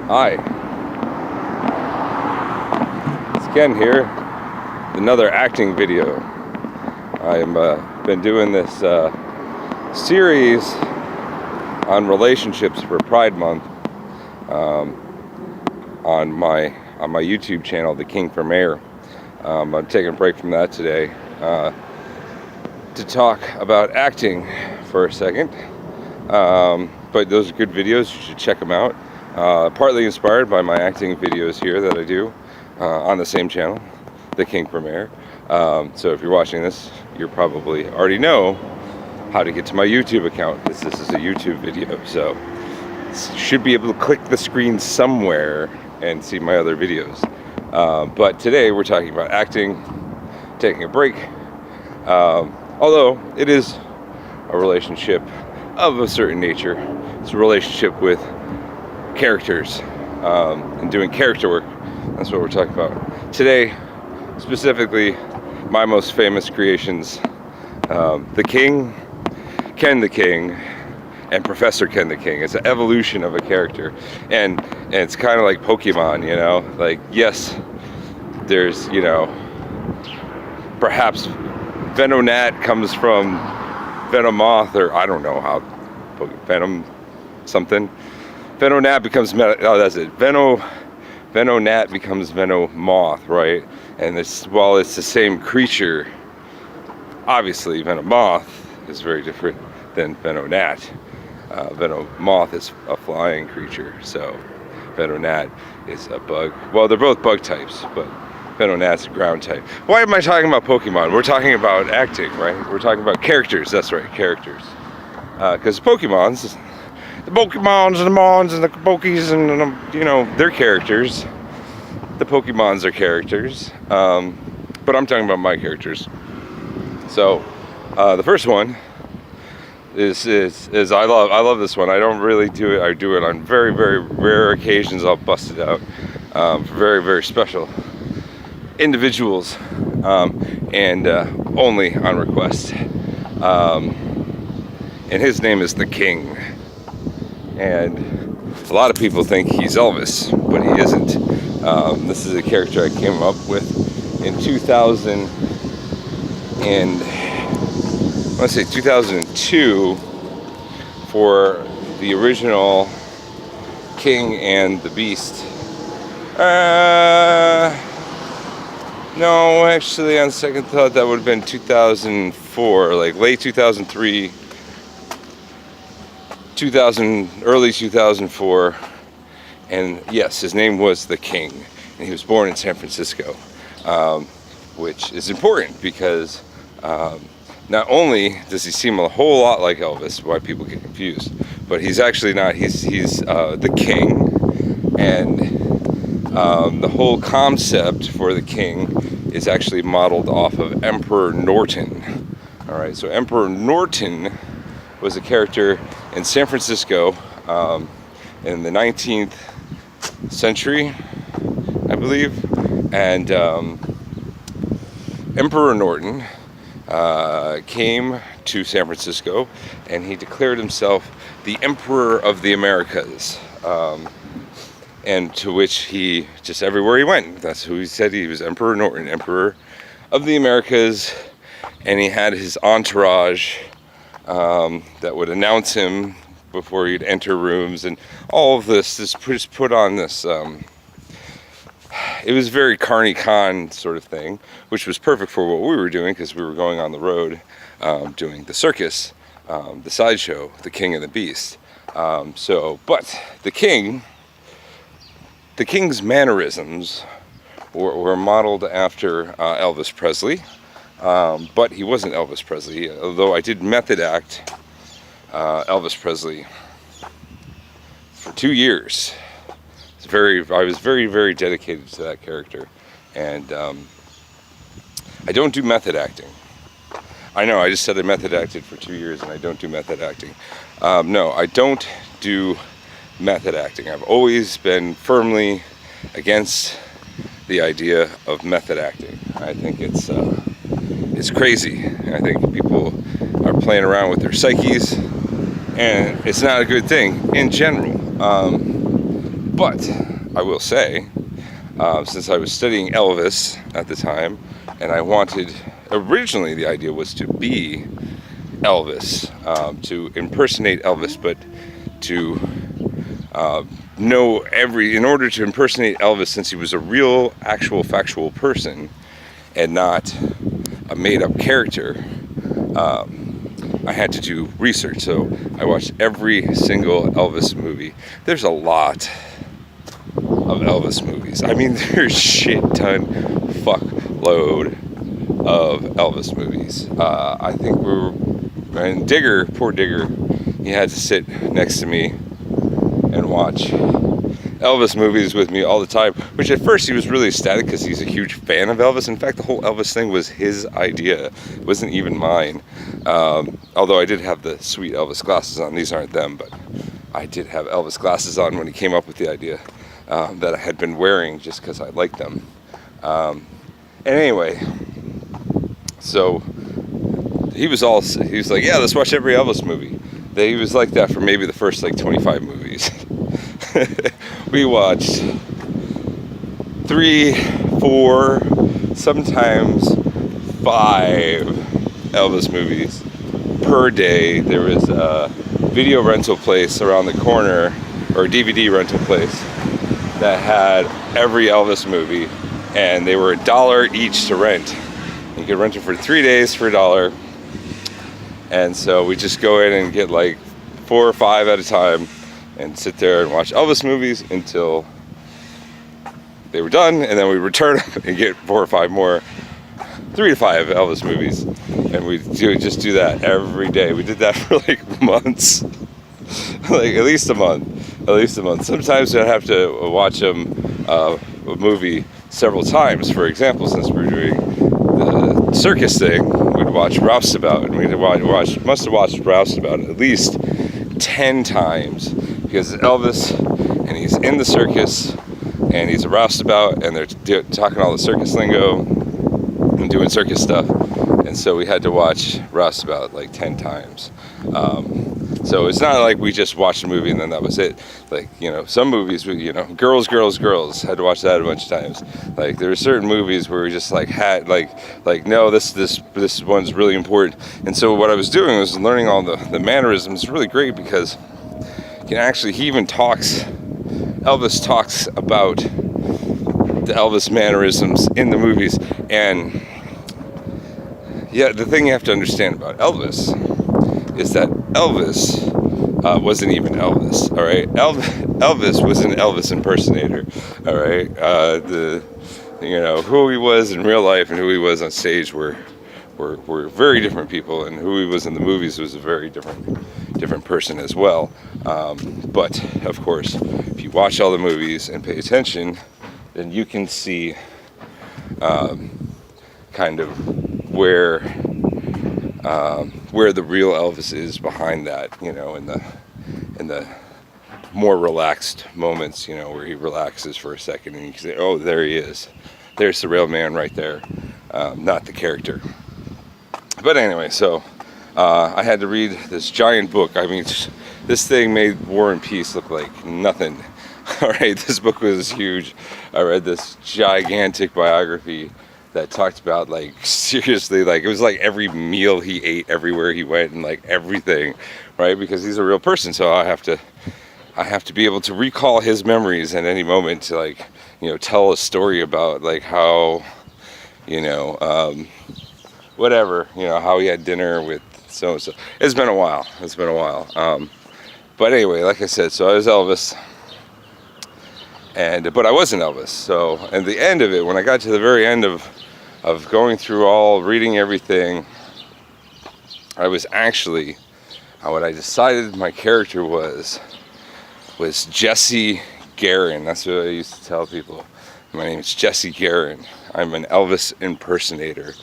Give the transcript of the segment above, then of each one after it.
Hi, it's Ken here, another acting video. I've been doing this series on relationships for Pride Month on my YouTube channel, The King for Mayor. I'm taking a break from that today to talk about acting for a second. But those are good videos, you should check them out. Partly inspired by my acting videos here that I do on the same channel, The King for Mayor. So if you're watching this, you probably already know how to get to my YouTube account, because this is a YouTube video. So you should be able to click the screen somewhere and see my other videos. But today we're talking about acting, taking a break. Although it is a relationship of a certain nature. It's a relationship with characters and doing character work. That's what we're talking about today. Specifically, my most famous creations, the King, Ken the King, and Professor Ken the King. It's an evolution of a character, and it's kind of like Pokemon, you know. Like, yes, there's, you know, perhaps Venonat comes from Venomoth, or I don't know how, Venom something. Venonat becomes that's it. Venonat becomes Venomoth, right? And this, while it's the same creature, obviously Venomoth is very different than Venonat. Venomoth is a flying creature, so Venonat is a bug. Well, they're both bug types, but Venonat's a ground type. Why am I talking about Pokemon? We're talking about acting, right? We're talking about characters. That's right, characters. Because the Pokemons and the Mons and the Pokies and, you know, they're characters. The Pokemons are characters. But I'm talking about my characters. So, the first one is I love this one. I don't really do it. I do it on very, very rare occasions. I'll bust it out for very, very special individuals, and only on request. And his name is the King. And a lot of people think he's Elvis, but he isn't. This is a character I came up with in 2002 for the original King and the Beast. No, actually, on second thought, that would have been 2004, like late 2003, early 2004, and yes, his name was the King, and he was born in San Francisco, which is important because not only does he seem a whole lot like Elvis, why people get confused, but he's actually not. He's the King, and the whole concept for the King is actually modeled off of Emperor Norton. All right, so Emperor Norton was a character in San Francisco in the 19th century, I believe, and Emperor Norton came to San Francisco, and he declared himself the Emperor of the Americas, and to which he, just everywhere he went, that's who he said. He was Emperor Norton, Emperor of the Americas, and he had his entourage that would announce him before he'd enter rooms, and all of this just put on this, it was very Carney Con sort of thing, which was perfect for what we were doing, because we were going on the road doing the circus, the sideshow, the King and the Beast. But the King's mannerisms were modeled after Elvis Presley. But he wasn't Elvis Presley, although I did method act Elvis Presley for 2 years. I was very, very dedicated to that character, and I don't do method acting. I know, I just said I method acted for 2 years, and I don't do method acting. No, I don't do method acting. I've always been firmly against the idea of method acting. I think it's crazy. I think people are playing around with their psyches, and it's not a good thing in general. But I will say, since I was studying Elvis at the time, and I wanted, originally the idea was to be Elvis, to impersonate Elvis, but to in order to impersonate Elvis, since he was a real, actual, factual person and not a made-up character, I had to do research. So I watched every single Elvis movie. There's a lot of Elvis movies. I mean, there's shit ton, fuckload of Elvis movies. I think and Digger, poor Digger, he had to sit next to me and watch Elvis movies with me all the time, which at first he was really ecstatic because he's a huge fan of Elvis. In fact, the whole Elvis thing was his idea. It wasn't even mine. Although I did have the sweet Elvis glasses on. These aren't them, but I did have Elvis glasses on when he came up with the idea that I had been wearing just because I liked them. And anyway, so he was like, yeah, let's watch every Elvis movie. He was like that for maybe the first like 25 movies. We watched 3, 4, sometimes 5 Elvis movies per day. There was a video rental place around the corner, or a DVD rental place, that had every Elvis movie, and they were $1 each to rent. You could rent it for 3 days for $1. And so we just go in and get like 4 or 5 at a time and sit there and watch Elvis movies until they were done, and then we return and get 4 or 5 more, 3 to 5 Elvis movies, and we just do that every day. We did that for like months, like at least a month. Sometimes I'd have to watch a movie several times. For example, since we're doing the circus thing, we'd watch Roustabout, and must have watched Roustabout at least 10 times, because it's Elvis and he's in the circus and he's a roustabout, and they're talking all the circus lingo and doing circus stuff, and so we had to watch Roustabout like 10 times. So it's not like we just watched a movie and then that was it. Like, some movies, Girls, had to watch that a bunch of times. Like, there were certain movies where we just had no, this one's really important. And so what I was doing was learning all the mannerisms. It's really great because Elvis talks about the Elvis mannerisms in the movies. And yeah, the thing you have to understand about Elvis is that Elvis wasn't even Elvis, all right? Elvis was an Elvis impersonator, all right? Who he was in real life and who he was on stage were very different people, and who he was in the movies was a very different person as well. But of course, if you watch all the movies and pay attention, then you can see kind of where the real Elvis is behind that, in the more relaxed moments, where he relaxes for a second and you can say, oh, there he is. There's the real man right there, not the character. But anyway, so I had to read this giant book. I mean, this thing made War and Peace look like nothing. All right, this book was huge. I read this gigantic biography that talked about, seriously, it was like every meal he ate, everywhere he went, and everything, right? Because he's a real person, so I have to be able to recall his memories at any moment to tell a story about how whatever, how he had dinner with so and so. It's been a while. But anyway, like I said, so I was Elvis, but I wasn't Elvis. So at the end of it, when I got to the very end of going through reading everything, I was actually, what I decided my character was Jesse Garon. That's what I used to tell people. My name is Jesse Garon. I'm an Elvis impersonator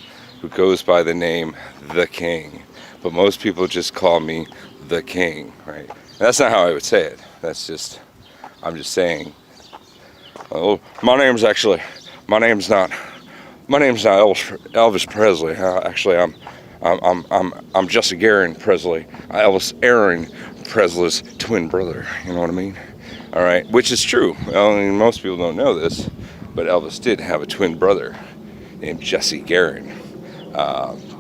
who goes by the name The King. But most people just call me The King, right? And that's not how I would say it. I'm just saying, my name's not Elvis Presley. Actually, I'm Jesse Garon Presley, Elvis Aaron Presley's twin brother. You know what I mean? All right, which is true. I mean, most people don't know this, but Elvis did have a twin brother named Jesse Garon.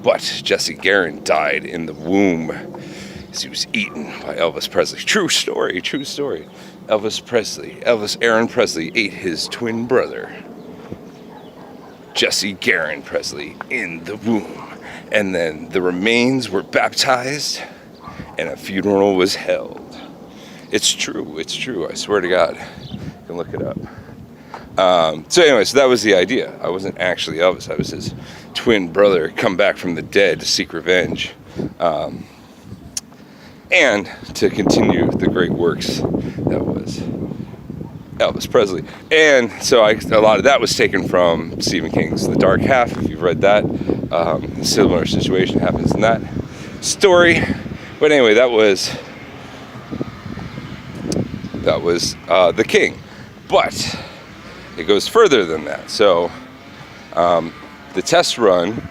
But Jesse Garon died in the womb as he was eaten by Elvis Presley. True story, true story. Elvis Aaron Presley ate his twin brother, Jesse Garon Presley, in the womb. And then the remains were baptized and a funeral was held. It's true, I swear to God. You can look it up. So anyway, so that was the idea. I wasn't actually Elvis. I was his twin brother come back from the dead to seek revenge. And to continue the great works that was Elvis Presley. And so a lot of that was taken from Stephen King's The Dark Half, if you've read that. A similar situation happens in that story. But anyway, that was The King. But it goes further than that. So the test run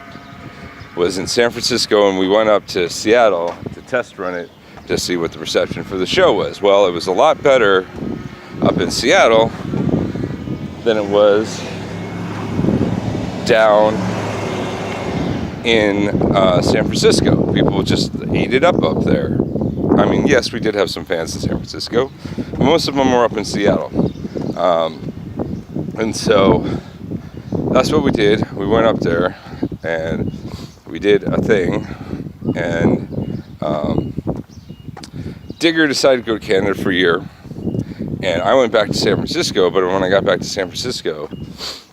was in San Francisco, and we went up to Seattle to test run it to see what the reception for the show was. Well, it was a lot better up in Seattle than it was down in San Francisco. People just ate it up there. I mean, yes, we did have some fans in San Francisco, but most of them were up in Seattle. And so that's what we did. We went up there and we did a thing, and Digger decided to go to Canada for a year, and I went back to San Francisco. But when I got back to San Francisco,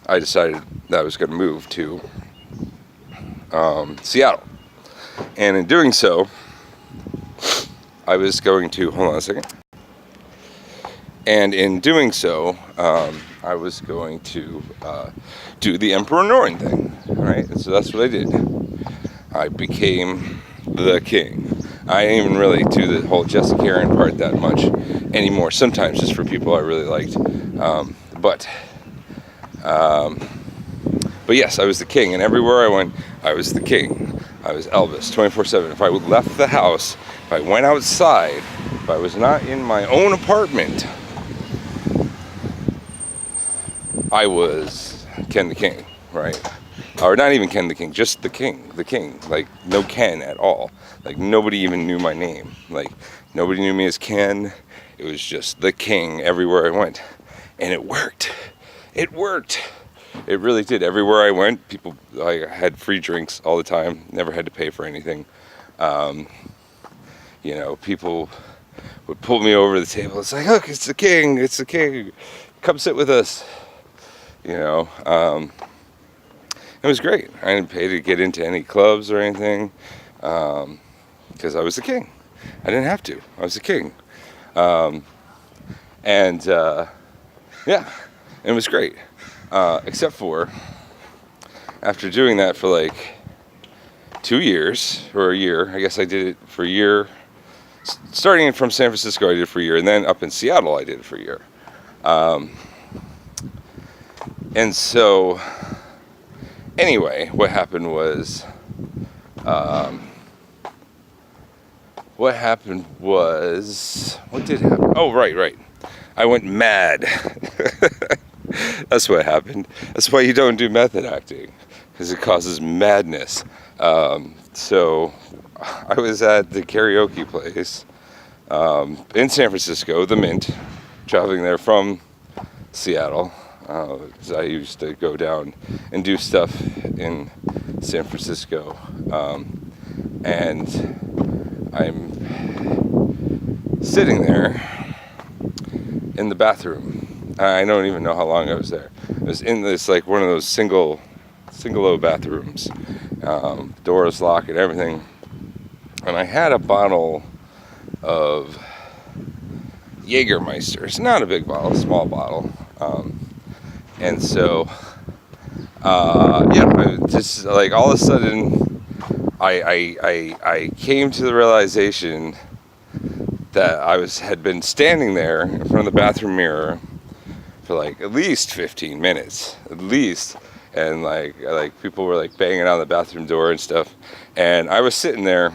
I decided that I was going to move to Seattle, and in doing so, I was going to hold on a second. And in doing so, I was going to do the Emperor Norton thing, right? And so that's what I did. I became the king. I ain't even really do the whole Jesse Garon part that much anymore. Sometimes just for people I really liked. But yes, I was the king, and everywhere I went, I was the king. I was Elvis, 24/7. If I left the house, if I went outside, if I was not in my own apartment, I was Ken the King, right? Or not even Ken the King, just the king. Like, no Ken at all. Like, nobody even knew my name. Like, nobody knew me as Ken. It was just the king everywhere I went. And it worked. It worked. It really did. Everywhere I went, people, I had free drinks all the time. Never had to pay for anything. People would pull me over to the table. It's like, look, it's the king. It's the king. Come sit with us. It was great. I didn't pay to get into any clubs or anything because I was the king. I didn't have to. I was the king. It was great. Except for after doing that for like 2 years, or a year. I guess I did it for a year. Starting from San Francisco, I did it for a year. And then up in Seattle, I did it for a year. And so, anyway, what happened was, what did happen? Oh, right. I went mad. That's what happened. That's why you don't do method acting, because it causes madness. So, I was at the karaoke place in San Francisco, the Mint, traveling there from Seattle. Because I used to go down and do stuff in San Francisco, and I'm sitting there in the bathroom. I don't even know how long I was there. I was in this, like, one of those single-o bathrooms, doors locked and everything, and I had a bottle of Jägermeister. It's not a big bottle, a small bottle. And so, I just, like, all of a sudden, I came to the realization that had been standing there in front of the bathroom mirror for like at least 15 minutes, at least. And like people were like banging on the bathroom door and stuff. And I was sitting there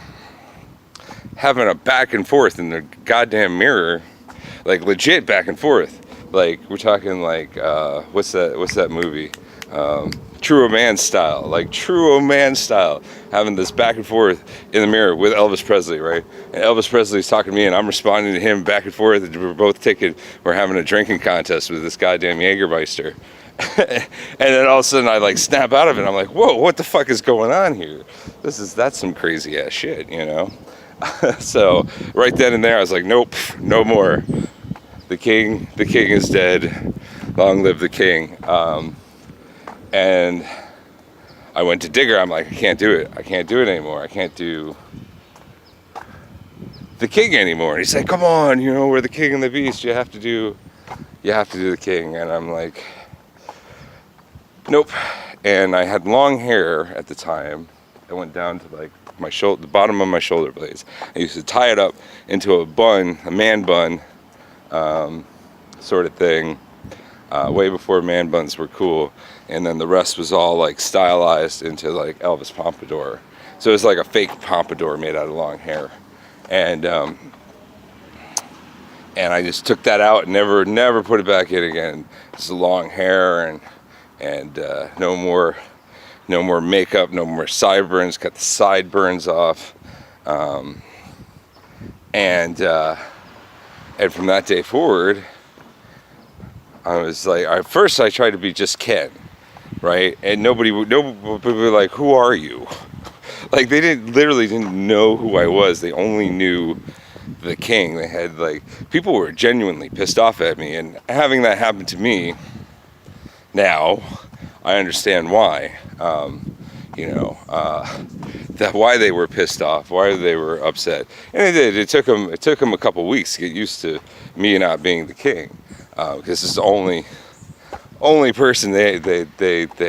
having a back and forth in the goddamn mirror, like legit back and forth. Like we're talking like what's that movie? True Romance style, like True Romance style, having this back and forth in the mirror with Elvis Presley, right? And Elvis Presley's talking to me, and I'm responding to him back and forth. And we're having a drinking contest with this goddamn Jägermeister. And then all of a sudden I like snap out of it. I'm like, whoa, what the fuck is going on here? That's some crazy ass shit, you know? So right then and there I was like, nope, no more. The king is dead. Long live the king. And I went to Digger. I'm like, I can't do it anymore. I can't do the king anymore. And he's like, come on, you know, we're the king and the beast. You have to do the king. And I'm like, nope. And I had long hair at the time. It went down to like my shoulder, the bottom of my shoulder blades. I used to tie it up into a bun, a man bun, sort of thing. Way before man buns were cool, and then the rest was all like stylized into like Elvis pompadour. So it was like a fake pompadour made out of long hair, and I just took that out and never put it back in again. Just long hair and no more makeup, no more sideburns. Cut the sideburns off, and from that day forward, I was like, at first I tried to be just Ken, right? And nobody would be like, who are you? Like they literally didn't know who I was. They only knew the king. They had like, people were genuinely pissed off at me, and having that happen to me now, I understand why. That why they were pissed off, why they were upset, and it did. It took them a couple weeks to get used to me not being the king. Because it's the only person they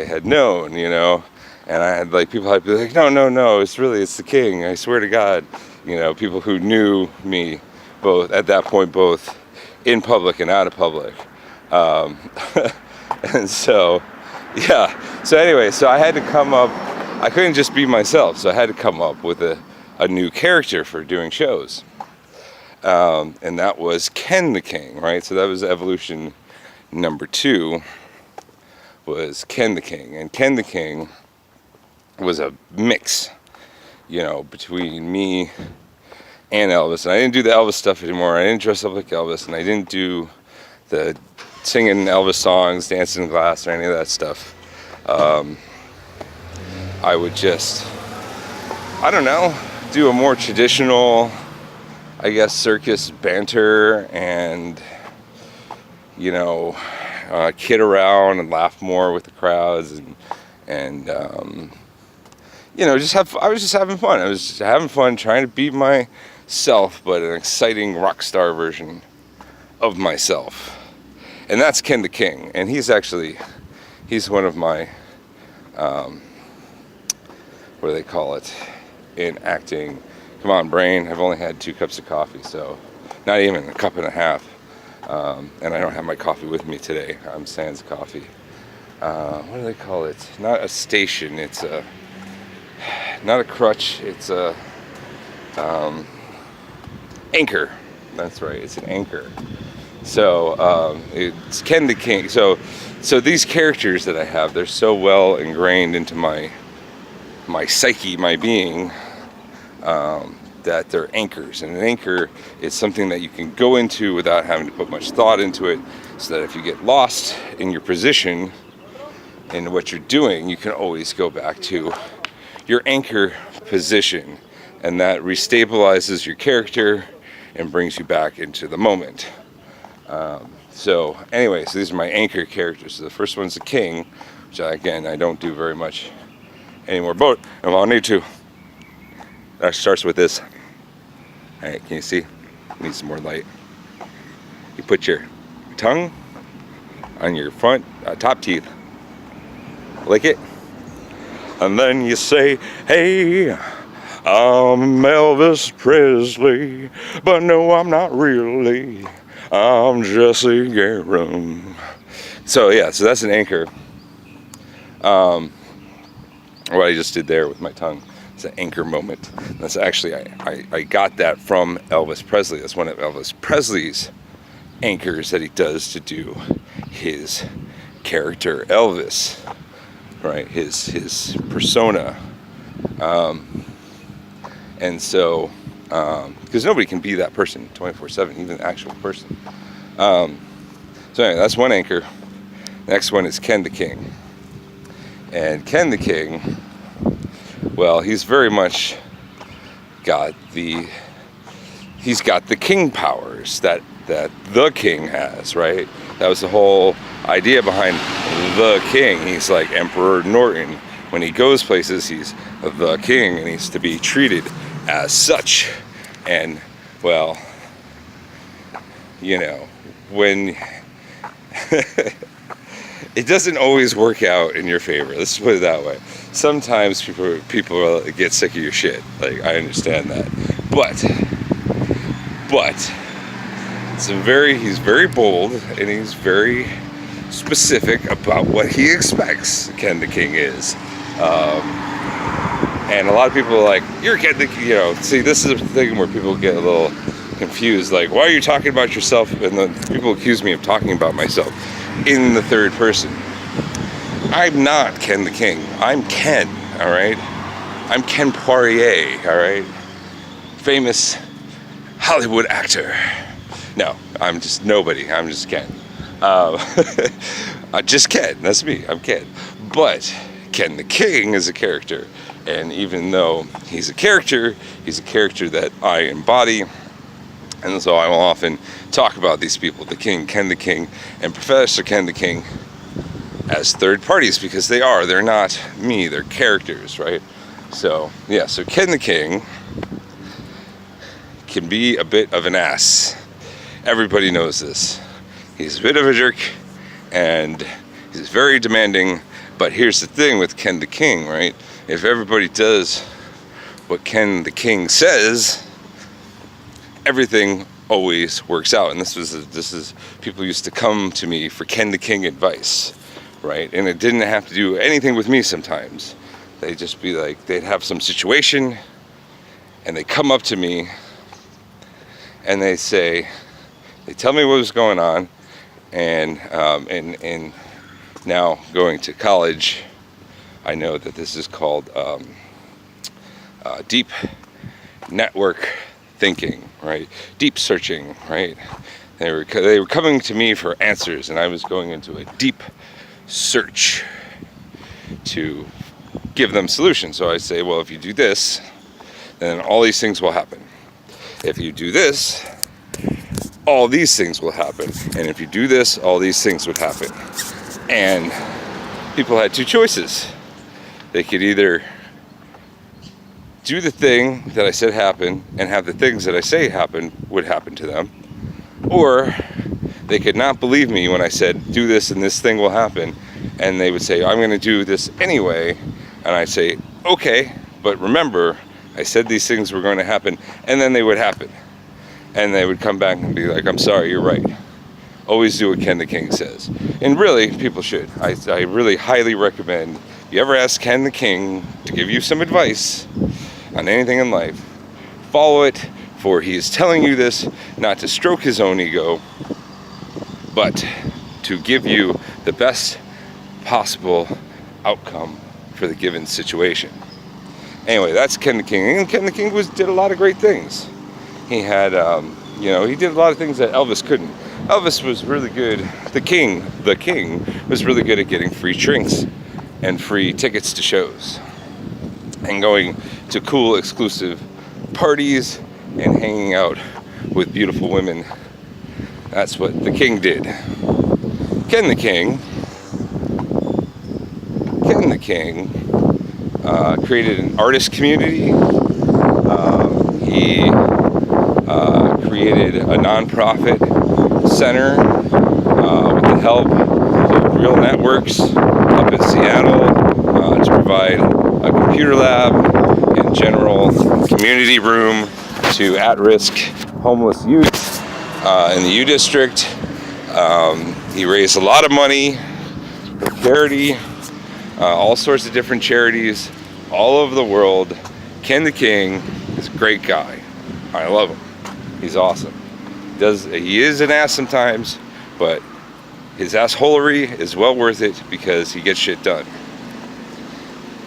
had known, you know, and I had like people I'd be like, no, it's the king. I swear to God, you know, people who knew me both at that point, both in public and out of public, and so yeah. So anyway, so I had to come up. I couldn't just be myself, so I had to come up with a new character for doing shows. And that was Ken the King, right? So that was evolution number 2, was Ken the King. And Ken the King was a mix, you know, between me and Elvis. And I didn't do the Elvis stuff anymore. I didn't dress up like Elvis, and I didn't do the singing Elvis songs, dancing in glass, or any of that stuff. I would just, I don't know, do a more traditional, I guess, circus banter and, you know, kid around and laugh more with the crowds and you know, I was just having fun. I was just having fun trying to be myself, but an exciting rock star version of myself. And that's Ken the King. And he's one of my, what do they call it in acting? Come on, brain. I've only had 2 cups of coffee, so not even a cup and a half. And I don't have my coffee with me today. I'm sans coffee. What do they call it? Not a station. It's not a crutch. It's a anchor. That's right. It's an anchor. So it's Ken the King. So these characters that I have, they're so well ingrained into my psyche, my being, that they're anchors. And an anchor is something that you can go into without having to put much thought into it, so that if you get lost in your position in what you're doing, you can always go back to your anchor position, and that restabilizes your character and brings you back into the moment. So these are my anchor characters. So the first one's the king, which I don't do very much anymore, but I'll need to. That starts with this. Alright, can you see? Need some more light. You put your tongue on your front top teeth, lick it, and then you say, "Hey, I'm Elvis Presley, but no, I'm not really. I'm Jesse Garum." So that's an anchor. What I just did there with my tongue is an anchor moment. That's actually, I got that from Elvis Presley. That's one of Elvis Presley's anchors that he does to do his character Elvis, right? His persona. And so, because nobody can be that person 24/7, even the actual person. So anyway, that's one anchor. Next one is Ken the King. And Ken the King, well, he's very much got the king powers that the king has, right? That was the whole idea behind the king. He's like Emperor Norton. When he goes places, he's the king and he's to be treated as such. And, well, you know, when it doesn't always work out in your favor, let's put it that way. Sometimes people get sick of your shit. Like, I understand that. But he's very bold and he's very specific about what he expects Ken the King is. And a lot of people are like, you're Ken the King, you know. See, this is a thing where people get a little confused, like, why are you talking about yourself? And then people accuse me of talking about myself in the third person. I'm not Ken the King. I'm Ken, all right? I'm Ken Poirier, all right? Famous Hollywood actor. No, I'm just nobody. I'm just Ken. Just Ken. That's me. I'm Ken. But Ken the King is a character. And even though he's a character that I embody. And so I will often talk about these people, the King, Ken the King, and Professor Ken the King, as third parties, because they're not me, they're characters, right? So, yeah, so Ken the King can be a bit of an ass. Everybody knows this. He's a bit of a jerk, and he's very demanding, but here's the thing with Ken the King, right? If everybody does what Ken the King says, everything always works out. And this is people used to come to me for Ken the King advice, right? And it didn't have to do anything with me sometimes. They'd just be like, they'd have some situation and they come up to me and they tell me what was going on. And now going to college, I know that this is called deep network thinking, right? Deep searching, right? They were coming to me for answers, and I was going into a deep search to give them solutions. So I say, well, if you do this, then all these things will happen. If you do this, all these things will happen. And if you do this, all these things would happen. And people had two choices. They could either do the thing that I said happened and have the things that I say happen would happen to them, or they could not believe me when I said do this and this thing will happen, and they would say I'm going to do this anyway, and I say okay, but remember I said these things were going to happen, and then they would happen, and they would come back and be like, I'm sorry, you're right. Always do what Ken the King says. And really, people should. I really highly recommend you ever ask Ken the King to give you some advice on anything in life, follow it, for he is telling you this not to stroke his own ego, but to give you the best possible outcome for the given situation. Anyway, that's Ken the King. And Ken the King did a lot of great things. He had, he did a lot of things that Elvis couldn't. Elvis was really good. The King was really good at getting free drinks and free tickets to shows, and going to cool, exclusive parties and hanging out with beautiful women. That's what the King did. Ken the King created an artist community. He created a nonprofit center with the help of Real Networks up in Seattle to provide a computer lab and general community room to at-risk homeless youth in the U District. He raised a lot of money for charity, all sorts of different charities all over the world. Ken the King is a great guy. I love him. He's awesome. He is an ass sometimes, but his assholery is well worth it because he gets shit done.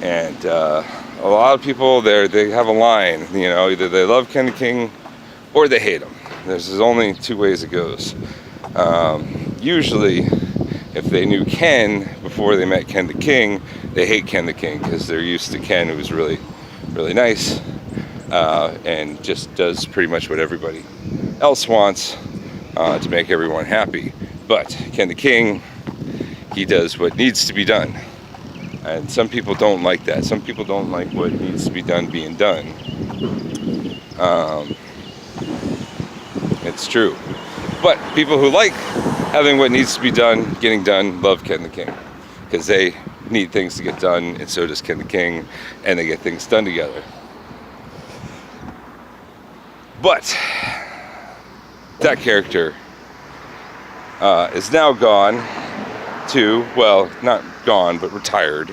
And a lot of people they have a line, you know, either they love Ken the King or they hate him. There's only two ways it goes. Usually, if they knew Ken before they met Ken the King, they hate Ken the King because they're used to Ken, who's really, really nice and just does pretty much what everybody else wants to make everyone happy. But Ken the King, he does what needs to be done. And some people don't like that. Some people don't like what needs to be done being done. It's true. But people who like having what needs to be done, getting done, love Ken the King. Because they need things to get done, and so does Ken the King, and they get things done together. But that character is now gone to, well, not gone, but retired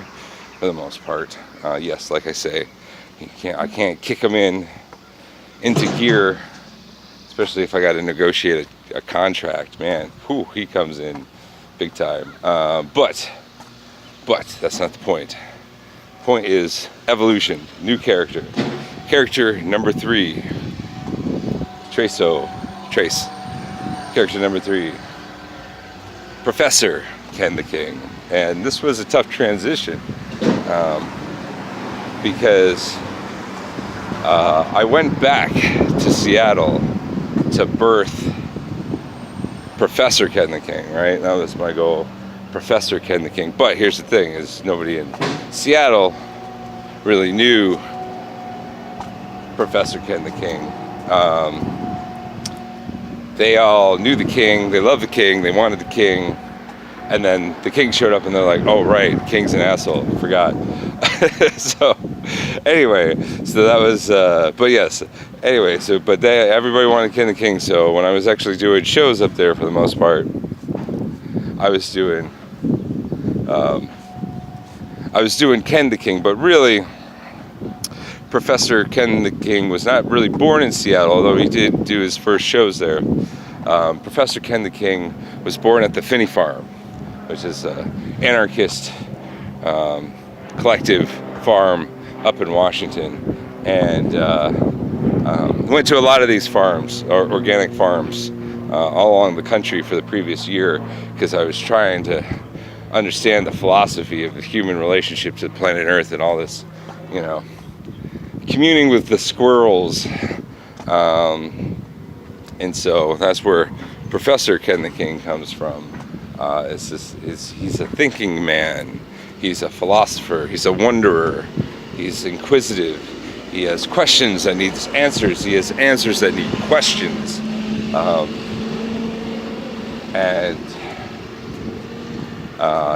for the most part. Yes, like I say, I can't kick him into gear, especially if I got to negotiate a contract. Man, whew, he comes in big time. But that's not the point. Point is evolution, new character. Character number 3, Trace. Character number 3, Professor Ken the King. And this was a tough transition because I went back to Seattle to birth Professor Ken the King, right? That was my goal, Professor Ken the King. But here's the thing, is nobody in Seattle really knew Professor Ken the King. They all knew the King, they loved the King, they wanted the King, and then the King showed up and they're like, oh right, King's an asshole, forgot. So anyway, so that was, but yes, anyway, so, but everybody wanted Ken the King, so when I was actually doing shows up there for the most part, I was doing Ken the King, but really, Professor Ken the King was not really born in Seattle, although he did do his first shows there. Professor Ken the King was born at the Finney Farm, which is an anarchist collective farm up in Washington, and went to a lot of these farms, or organic farms, all along the country for the previous year, because I was trying to understand the philosophy of the human relationship to planet Earth and all this, you know, communing with the squirrels, and so that's where Professor Ken the King comes from. He's a thinking man, he's a philosopher, he's a wanderer, he's inquisitive, he has questions that need answers, he has answers that need questions, and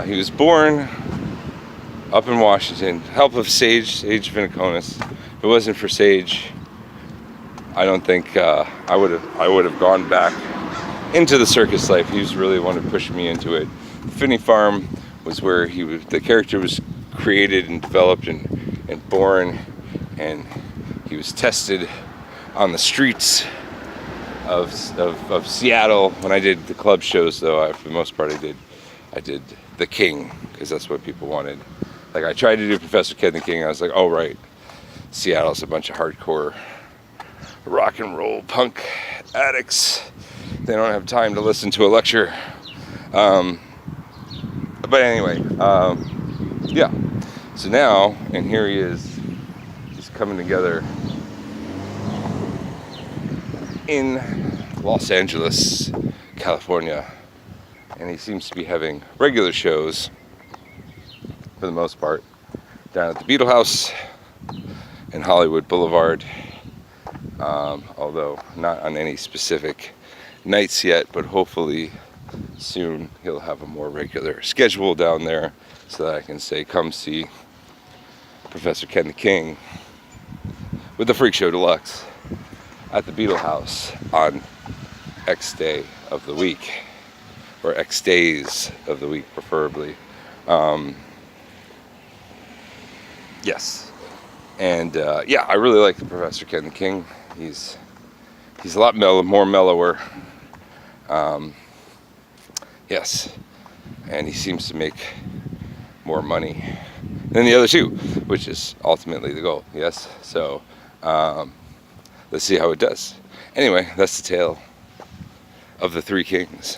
he was born up in Washington, help of Sage Vinconis. If it wasn't for Sage, I don't think I would have gone back into the circus life. He was really the one who pushed me into it. Finney Farm was where the character was created and developed and born, and he was tested on the streets of Seattle. When I did the club shows, though, for the most part, I did the King, because that's what people wanted. Like, I tried to do Professor Ken the King, I was like, oh right, Seattle's a bunch of hardcore rock and roll punk addicts. They don't have time to listen to a lecture. But anyway, yeah. So now, and here he is, he's coming together in Los Angeles, California, and he seems to be having regular shows, for the most part, down at the Beetle House in Hollywood Boulevard, although not on any specific nights yet, but hopefully soon he'll have a more regular schedule down there so that I can say, come see Professor Ken the King with the Freak Show Deluxe at the Beetle House on X day of the week, or X days of the week preferably. Yes, and yeah, I really like the Professor Ken the King. He's a lot more mellower Yes, and he seems to make more money than the other two, which is ultimately the goal. Yes, so let's see how it does. Anyway, that's the tale of the three kings.